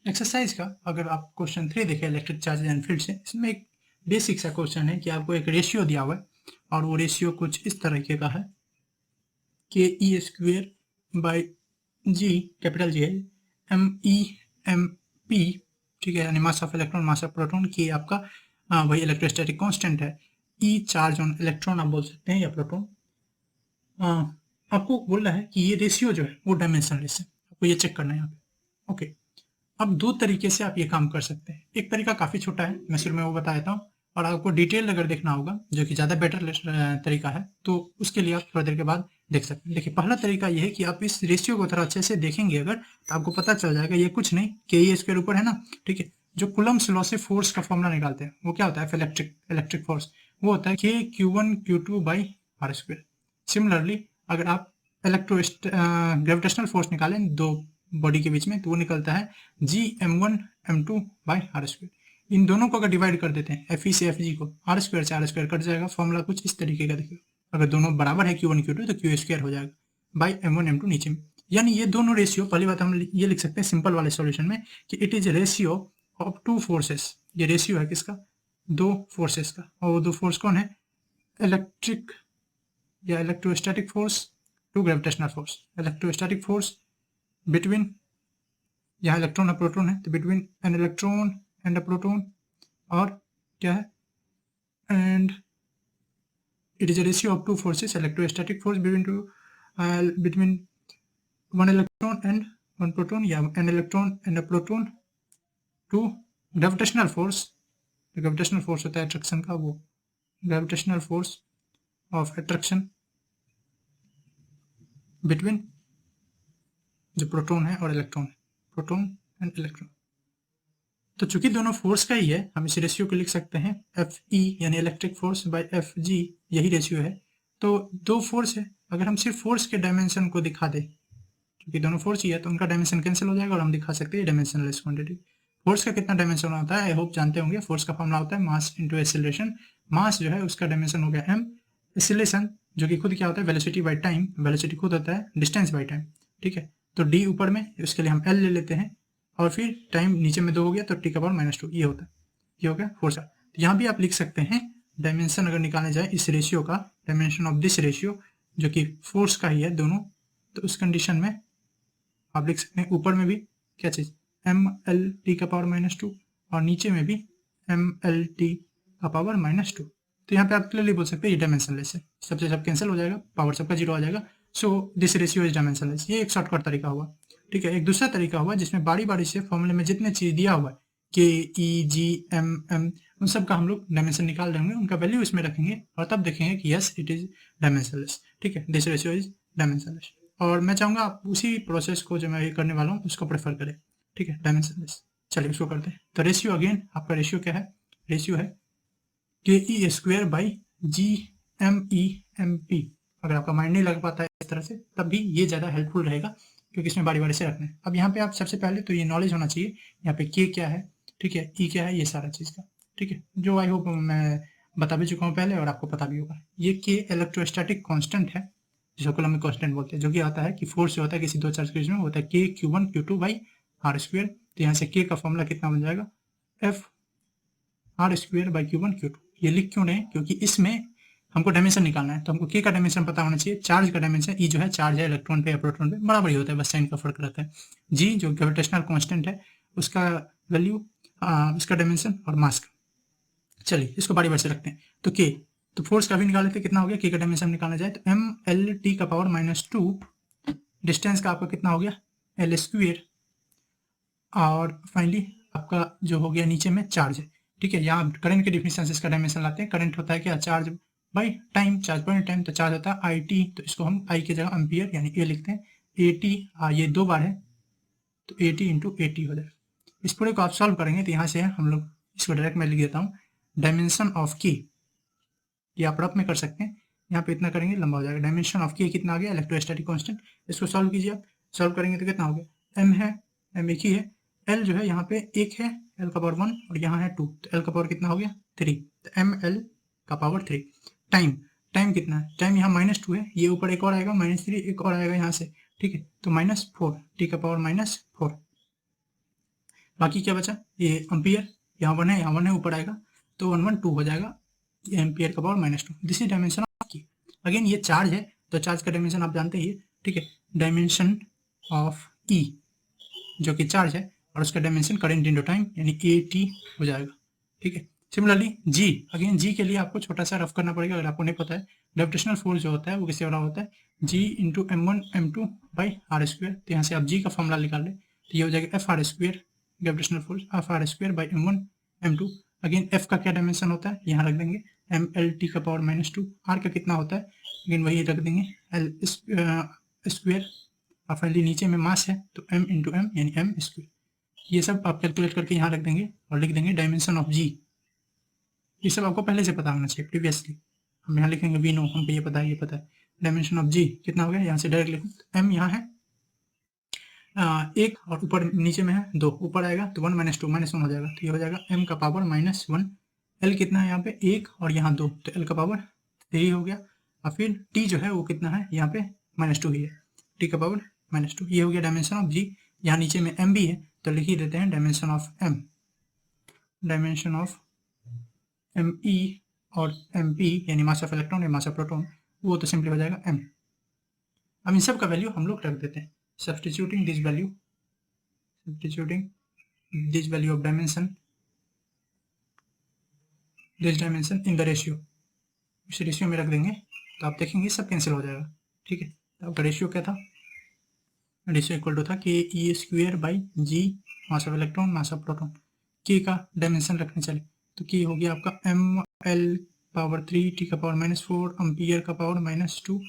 Exercise का अगर आप क्वेश्चन 3 देखें इलेक्ट्रिक चार्ज एंड फील्ड से, इसमें एक बेसिक सा क्वेश्चन है कि आपको एक रेशियो दिया हुआ है और वो रेशियो कुछ इस तरीके का है K E square by G, capital G है, एम ई एम पी, ठीक है, यानी mass of electron mass of proton की आपका वही इलेक्ट्रोस्टैटिक कांस्टेंट है, ई चार्ज ऑन इलेक्ट्रॉन आप बोल सकते हैं या प्रोटॉन। आपको बोल रहा है कि ये रेशियो जो है वो डायमेंशनलेस है, आपको ये चेक करना है यहाँ पे। ओके, अब दो तरीके से आप ये काम कर सकते हैं। एक तरीका काफ़ी छोटा है, मैं शुरू में वो बता देता हूँ, और आपको डिटेल अगर देखना होगा जो कि ज़्यादा बेटर तरीका है तो उसके लिए आप थोड़ी देर के बाद देख सकते हैं। देखिए, पहला तरीका ये है कि आप इस रेशियो को थोड़ा अच्छे से देखेंगे अगर, तो आपको पता चल जाएगा ये कुछ नहीं, के ई स्क्वायर ऊपर है ना, ठीक है। जो कुलम्स लॉ से फोर्स का फॉर्मूला निकालते हैं वो क्या होता है, इलेक्ट्रिक फोर्स, वो होता है के Q1 Q2 by R square. Similarly अगर आप ग्रेविटेशनल फोर्स निकालें दो बॉडी के बीच में, तो वो निकलता है G m1 m2 by R square. इन दोनों को अगर डिवाइड कर देते हैं एफ ई से एफ जी को, आर स्क्वायर से आर स्क्वायर कट जाएगा, फॉर्मूला कुछ इस तरीके का देखिए, अगर दोनों बराबर है Q1 Q2 तो Q स्क्वायर हो जाएगा बाई m1 m2 नीचे में। यानी ये दोनों रेशियो, पहली बात हम ये लिख सकते हैं सिंपल वाले सॉल्यूशन में कि it is ratio of two forces. ये रेशियो है किसका, दो फोर्सेस का, और वो दो फोर्स कौन है, इलेक्ट्रिक या electrostatic force to gravitational force. Electrostatic force between, यहाँ इलेक्ट्रॉन और प्रोटॉन है तो between an electron and a proton, और क्या है, and it is a ratio of two forces, electrostatic force between one electron and one proton, या an electron and a proton to gravitational force. Gravitational force होता है attraction का, वो gravitational force of attraction between जो proton है और electron है, proton and electron. तो चूंकि दोनों फोर्स का ही है, हम इस रेशियो को लिख सकते हैं एफ ई यानी electric force by F G, यही रेशियो है। तो दो फोर्स है, अगर हम सिर्फ फोर्स के डायमेंशन को दिखा दें, क्योंकि दोनों फोर्स ही है तो उनका डायमेंशन कैंसिल हो जाएगा और हम दिखा सकते हैं डायमेंशनलेस क्वांटिटी। फोर्स का कितना डायमेंशन होता है, आई होप जानते होंगे, फोर्स का फॉर्मूला होता है मास इंटू एक्सीलरेशन। मास जो है उसका डायमेंशन हो गया एम, एक्सीलरेशन जो कि खुद क्या होता है, वेलोसिटी बाई टाइम, वेलोसिटी खुद होता है डिस्टेंस बाई टाइम, ठीक है। तो डी ऊपर में, उसके लिए हम एल ले लेते हैं, और फिर टाइम नीचे में 2 हो गया तो टी का पावर -2, ये होता है, ये हो गया फोर्स का। तो यहाँ भी आप लिख सकते हैं डायमेंशन अगर निकालने जाए इस रेशियो का, डायमेंशन ऑफ दिस रेशियो जो कि फोर्स का ही है दोनों, तो उस कंडीशन में आप लिख सकते हैं ऊपर में भी क्या चीज़, एम एल टी का पावर -2, और नीचे में भी एम एल टी का पावर -2। तो यहाँ पे आप क्लियरली बोल सकते हैं ये डायमेंशनलेस है, सबसे सब कैंसिल हो जाएगा, पावर सबका 0 आ जाएगा। So this ratio is dimensionless. ये एक शॉर्टकट तरीका हुआ, ठीक है। एक दूसरा तरीका हुआ जिसमें बारी बारी से फॉर्मूले में जितने चीज़ दिया हुआ है के ई जी एम एम, उन सब का हम लोग डायमेंशन निकाल देंगे, उनका वैल्यू इसमें रखेंगे और तब देखेंगे कि यस इट इज डायमेंशनलेस, ठीक है, दिस रेशियो इज डायमेंशनलेस। और मैं चाहूँगा आप उसी प्रोसेस को जो मैं ये करने वाला हूँ उसको प्रेफर करें, ठीक है, डायमेंशनलेस। चलिए उसको करते हैं। तो रेशियो अगेन आपका रेशियो क्या है, रेशियो है K E square by G M E M P. अगर आपका माइंड नहीं लग पाता है इस तरह से तब भी ये ज़्यादा हेल्पफुल रहेगा, क्योंकि इसमें बारी बारी से रखना है। अब यहाँ पे आप सबसे पहले तो ये नॉलेज होना चाहिए, यहाँ पे के क्या है, ठीक है, ई क्या है, ये सारा चीज़ का, ठीक है, जो आई होप मैं बता भी चुका हूँ पहले और आपको पता भी होगा। ये के इलेक्ट्रोस्टैटिक कांस्टेंट है, जिसको कूलम्ब कांस्टेंट बोलते हैं, जो कि आता है कि फोर्स जो होता है किसी दो चार्ज के बीच में होता है के Q1 Q2 by R square. तो यहाँ से के का फॉर्मूला कितना बन जाएगा, F R square by Q1 Q2। ये लिख क्यों रहे हैं, क्योंकि इसमें हमको डायमेंशन निकालना है, तो हमको के का डायमेंशन पता होना चाहिए। चार्ज का डायमेंशन ई जो है, चार्ज है इलेक्ट्रॉन पे या प्रोटॉन पे, बराबर ही होता है, बस साइन का फर्क रहता है। जी जो ग्रेविटेशनल कांस्टेंट है उसका वैल्यू, उसका डायमेंशन और मास का। चलिए इसको बारी बारी से रखते हैं। तो के, तो फोर्स का भी निकाल लेते हैं, कितना हो गया, के का डायमेंशन निकालना जाए तो एम एल टी का पावर -2, डिस्टेंस का आपका कितना हो गया एल स्क्वायर, और फाइनली आपका जो हो गया नीचे में चार्ज है, ठीक है। यहाँ करंट के डिफिनेशन से इसका डायमेंशन लाते हैं। करंट होता है क्या, charge by time, charge by time, तो चार्ज होता है आई टी, तो इसको हम आई की जगह एम्पियर यानी ए लिखते हैं। ए टी, ये 2 बार है तो A T into A T हो जाएगा। इस पूरे को आप सॉल्व करेंगे तो यहाँ से हम लोग इसको डायरेक्ट मैं लिख देता हूँ, डायमेंशन ऑफ की, ये आप रफ में कर सकते हैं, यहाँ पे इतना करेंगे लंबा हो जाएगा। डायमेंशन ऑफ की कितना आ गया, इलेक्ट्रोस्टैटिक कांस्टेंट। इसको सॉल्व कीजिए आप, सॉल्व करेंगे तो कितना हो गया, एम है, एम एक ही है, एल जो है यहाँ पे 1 है, एल का पावर 1, और यहाँ है 2, तो एल का पावर कितना हो गया 3, तो एम एल का पावर 3। टाइम, टाइम कितना है, टाइम यहाँ -2 है, ये ऊपर एक और आएगा -3, एक और आएगा यहाँ से, ठीक है, तो -4, टी का पावर -4, बाकी क्या बचा, ये एम्पियर, यहाँ 1 है, यहाँ 1 है, ऊपर आएगा तो 1 1 2 हो जाएगा, ये एम्पियर का power -2। This is dimension of की। अगेन ये चार्ज है तो चार्ज का डायमेंशन आप जानते ही, ठीक है, डायमेंशन ऑफ ई जो कि चार्ज है और उसका डायमेंशन करंट इंटू टाइम यानी AT हो जाएगा, ठीक है। सिमिलरली जी, अगेन जी के लिए आपको छोटा सा रफ करना पड़ेगा अगर आपको नहीं पता है। ग्रेविटेशनल फोर्स जो होता है वो किससे बड़ा होता है, G into M1 M2 by R square. तो यहाँ से आप जी का फॉर्मूला निकाल लें तो ये हो जाएगा FR square, gravitational force FR square by M1 M2। Again F का क्या डायमेंशन होता है, यहाँ रख देंगे MLT का पावर -2। आर का कितना होता है, अगेन वही रख देंगे L स्क्वायर, और फाइनली नीचे में मास है तो m इंटू एम यानी m स्क्वायर। ये सब आप कैलकुलेट करके यहाँ रख देंगे और लिख देंगे डायमेंशन ऑफ जी। ये सब आपको पहले से पता होना चाहिए प्रीवियसली। हम यहाँ लिखेंगे वी नो, हमको ये पता है, ये पता है। डायमेंशन ऑफ जी कितना हो गया, यहाँ से डायरेक्ट लिखूँ तो m यहाँ है 1 और ऊपर नीचे में है 2, ऊपर आएगा तो 1 -2 -1 हो जाएगा, तो ये हो जाएगा m का पावर -1। l कितना है यहाँ पे 1 और यहाँ 2, तो l का पावर 3 हो गया। और फिर t जो है वो कितना है, यहाँ पे -2 ही है, t का पावर -2। ये हो गया डायमेंशन ऑफ जी। यहाँ नीचे में m भी है तो लिख ही देते हैं dimension of m, dimension of me और mp यानी मास ऑफ इलेक्ट्रॉन या मास ऑफ प्रोटॉन, वो तो सिंपली हो जाएगा m। अब इन सब का वैल्यू हम लोग रख देते हैं, substituting this value, substituting this value of dimension, this dimension in the ratio, इस रेशियो में रख देंगे तो आप देखेंगे सब कैंसिल हो जाएगा, ठीक है। तो आपका रेशियो क्या था, रेशियो इक्वल टू था K E square by G mass of electron mass of proton. K का डायमेंशन रखने चले तो के हो गया आपका ML पावर 3 टी का पावर -4 एम्पियर का पावर -2।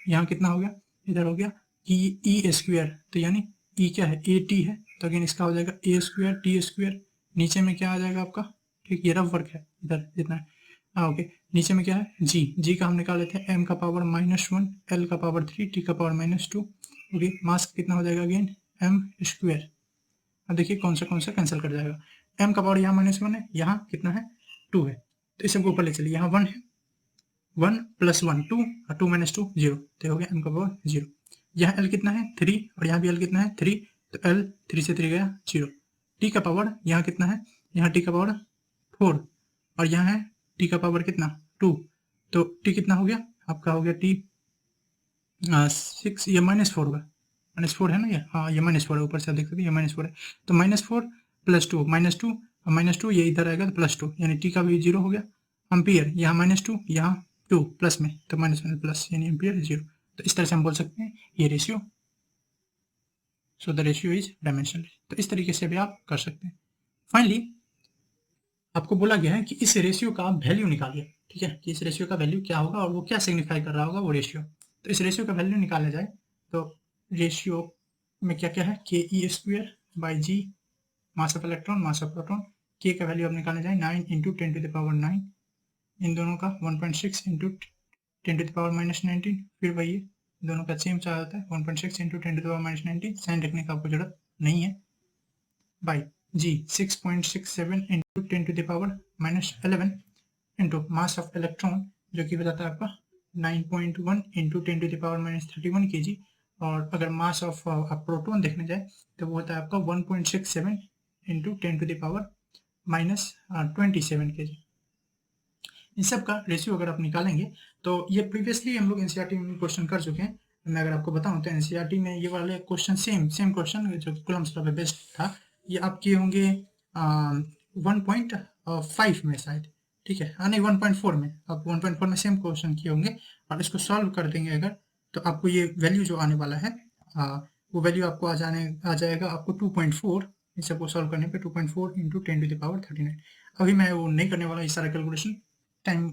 यहाँ कितना हो गया, इधर हो गया कि ई स्क्वायर, तो यानी ई क्या है AT है, तो अगेन इसका हो जाएगा A स्क्वायर टी स्क्वायर। नीचे में क्या आ जाएगा आपका, ठीक, ये रफ वर्क है इधर जितना है, हाँ ओके। नीचे में क्या है जी का हम निकाल लेते हैं, m का पावर -1 l का पावर 3 t का पावर -2। ओके, मास कितना हो जाएगा अगेन m स्क्वायर। अब देखिए कौन सा कैंसिल कर जाएगा, m का पावर यहाँ -1 है, यहाँ कितना है 2 है, तो इस सबको ऊपर ले चलिए, यहाँ 1 है, 1 + 1 2 और 2 - 2 0, तो हो गया m का पावर 0। यहाँ l कितना है 3 और यहाँ भी l कितना है 3, तो l 3 से 3 गया 0। t का पावर यहाँ कितना है, यहाँ t का पावर 4 और यहाँ है t का पावर कितना 2, तो t कितना हो गया आपका, हो गया t 6, ये -4 होगा, -4 है ना ये, हाँ ये -4 है, ऊपर से आप देख सकते हैं ये -4 है, तो -4 + 2 -2 और -2 ये इधर आएगा तो +2 यानी t का भी 0 हो गया। एम्पियर यहाँ -2 यहाँ 2 प्लस में तो -+ यानी एम्पियर 0। तो इस तरह से हम बोल सकते हैं ये ratio, so the ratio is dimensional. तो इस तरीके से भी आप कर सकते हैं। फाइनली आपको बोला गया है कि इस रेशियो का आप वैल्यू निकालिए, ठीक है, कि इस रेशियो का वैल्यू क्या होगा और वो क्या सिग्निफाई कर रहा होगा वो रेशियो। तो इस रेशियो का वैल्यू निकाला जाए तो रेशियो में क्या क्या है, K E square by G mass of electron mass of proton. K का वैल्यू आप निकालने जाए 9 × 10⁻⁹, इन दोनों का 1.6 × 10⁻⁻19, फिर वही है दोनों का सेम चार्ज होता है 1.6 × 10⁻⁻19, साइन रखने का आपको जरूरत नहीं है, by G 6.67 × 10⁻11 into mass of electron जो कि बताता है आपका 9.1 × 10⁻31 kg, और अगर मास ऑफ प्रोटॉन देखने जाए तो वो होता है आपका 1.67 × 10⁻27 kg। इन सब का रेशियो अगर आप निकालेंगे तो ये प्रीवियसली हम लोग एनसीईआरटी में क्वेश्चन कर चुके हैं। मैं अगर आपको बताऊं तो एनसीईआरटी में ये वाले क्वेश्चन सेम क्वेश्चन जो कूलम्ब्स लॉ पे बेस्ड था, ये आपके होंगे 1.5 में शायद, ठीक है, हाँ नहीं 1.4 में, आप 1.4 में सेम क्वेश्चन किए होंगे और इसको सॉल्व कर देंगे अगर तो आपको ये वैल्यू जो आने वाला है वो वैल्यू आपको आ जाएगा आपको 2.4। इन सबको सॉल्व करने पे 2.4 × 10⁻39। अभी मैं वो नहीं करने वाला, ये सारा कैलकुलेशन टाइम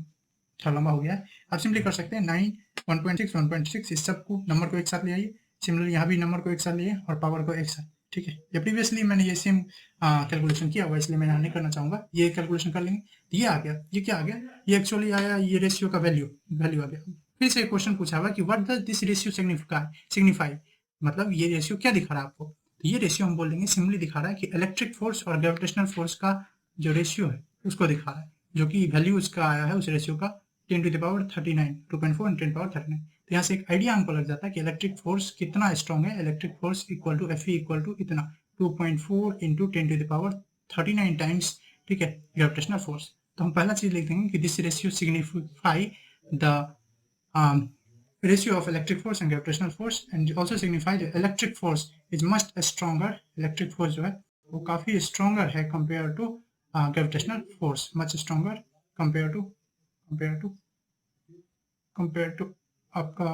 थोड़ा लंबा हो गया है। आप सिंपली कर सकते हैं 9, 1.6, 1.6 इस सब को नंबर को एक साथ ले आइए, सिमिलरली यहाँ भी नंबर को एक साथ लिए और पावर को एक साथ, ठीक है। ये प्रीवियसली मैंने ये सेम कैलकुलेशन किया हुआ, इसलिए मैं यहाँ नहीं करना चाहूँगा, ये कैलकुलेशन कर लेंगे। तो ये आ गया, ये क्या आ गया, ये एक्चुअली आया ये रेशियो का वैल्यू आ गया। फिर से क्वेश्चन पूछा हुआ कि what does this ratio signify, मतलब ये रेशियो क्या दिखा रहा है आपको। तो ये रेशियो हम बोल देंगे सिंपली दिखा रहा है कि इलेक्ट्रिक फोर्स और ग्रेविटेशनल फोर्स का जो रेशियो है उसको दिखा रहा है, जो कि वैल्यू उसका आया है उस रेशियो का 10⁻39, 2.4 × 10⁻39। तो यहाँ से एक आइडिया हमको लग जाता है कि इलेक्ट्रिक फोर्स कितना स्ट्रॉन्ग है, electric force equal to Fe equal to इतना, 2.4 इंटू 10⁻39 टाइम्स, ठीक है, ग्रेविटेशनल फोर्स। तो हम पहला चीज लिख देंगे कि this ratio signify the ratio of electric force and gravitational force, and also signify that electric force is much stronger, electric force जो है वो काफी stronger है compared to gravitational force, much stronger compared to आपका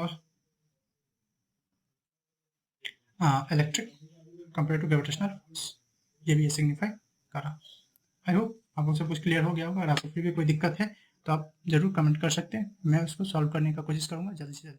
electric compared to gravitational force, ये भी signify करा। I hope आपको सब कुछ क्लियर हो गया होगा। अगर आपको फिर भी कोई दिक्कत है तो आप जरूर कमेंट कर सकते हैं, मैं उसको सॉल्व करने का कोशिश करूंगा जल्दी से जल्दी।